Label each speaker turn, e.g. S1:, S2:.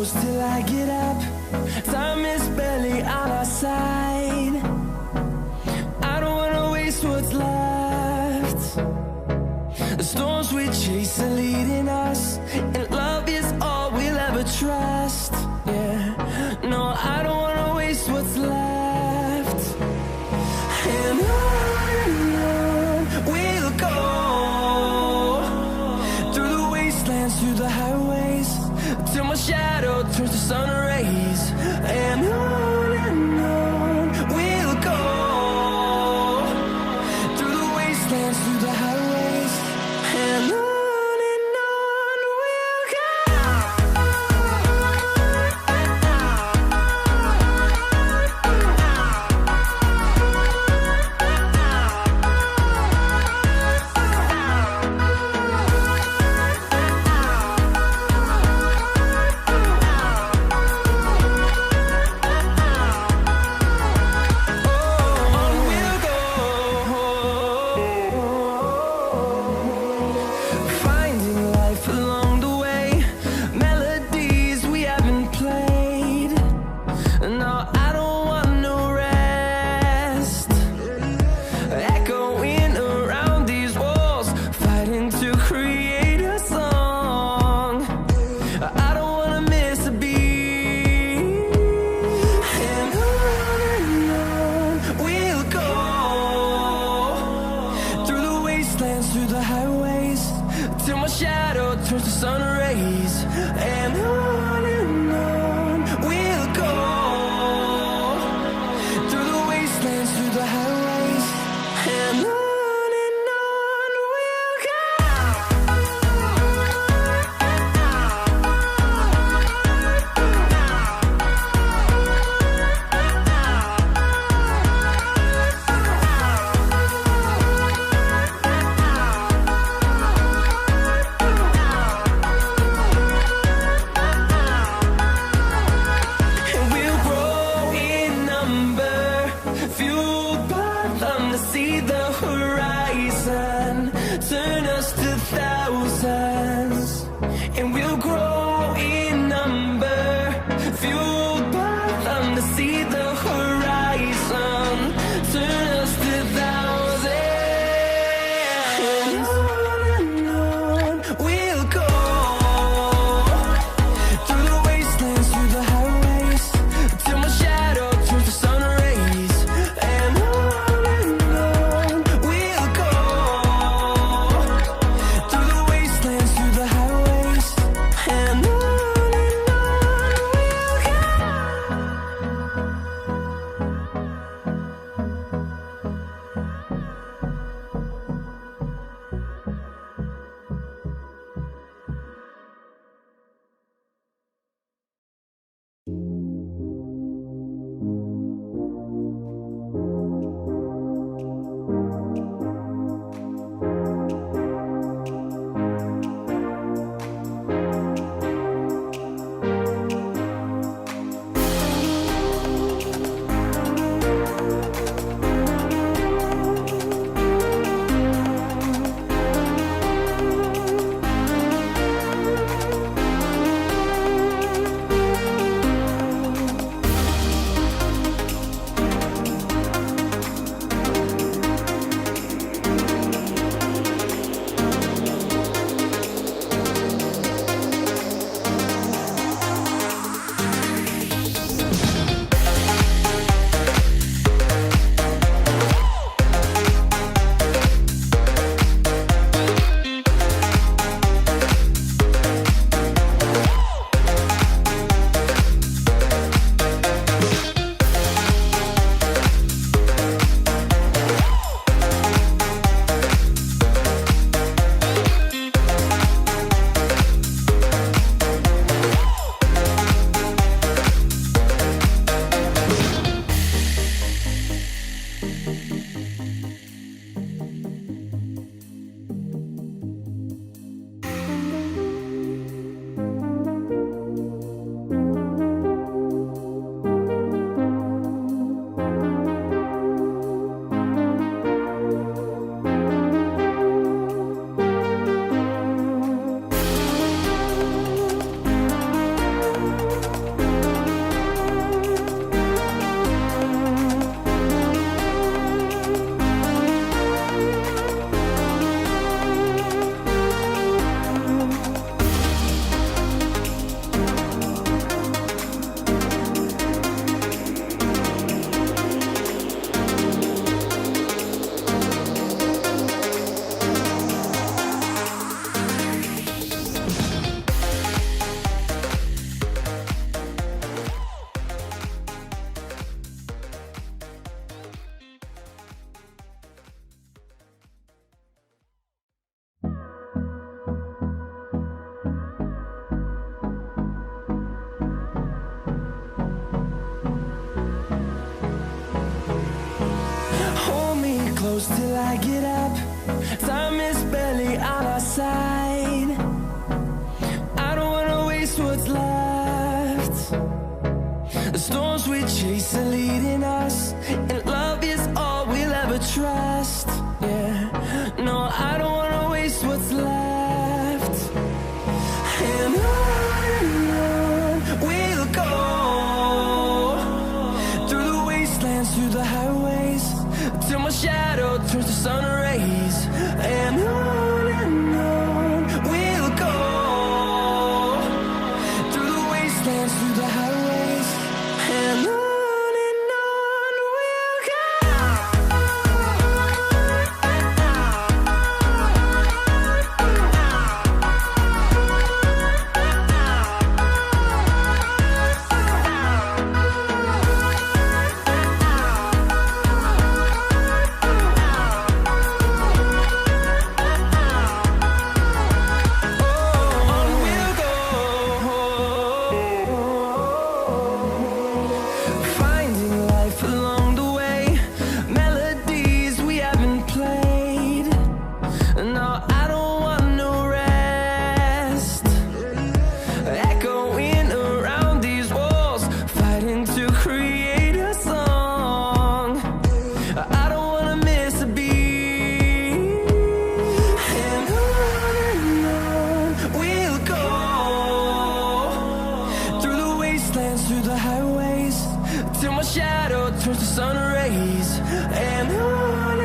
S1: close till I get up. Time is barely on our side. I don't wanna waste what's left. The storms we chase are leading us, and love is all we'll ever trust. Yeah, no, I don't wanna waste what's left. And on we'll go, through the wastelands, through the highways, till my shadow turns to sun rays. And on we'll go, through the wastelands, through the highways, and on we'll through the highways, till my shadow turns to sun rays. And on we'll go, through the wastelands, through the highways, and on we'll go. Fueled by them to see the horizon, turn us to thousands, and we'll grow in number. Fueled by them to see the horizon, turn us to thousands, and on we'll go, through the wastelands, through the highways, till my shadow turns to sun rays. I get up, time is barely on our side. I don't wanna waste what's left. The storms we chase are leading us, and love is all we'll ever trust. Yeah, no, I don't wanna waste what's left. And on we'll go, through the wastelands, through the highways, till my shadow turns to sun rays. And on we'll go, through the wastelands, through the highways, and on we'll go. Finding life along the way, melodies we haven't played. No, I don't want no rest. Echoing around these walls, fighting to create a song. I don't wanna miss a beat. And on we'll go, through the wastelands, through the highways, till my shadow turns to sun rays. And on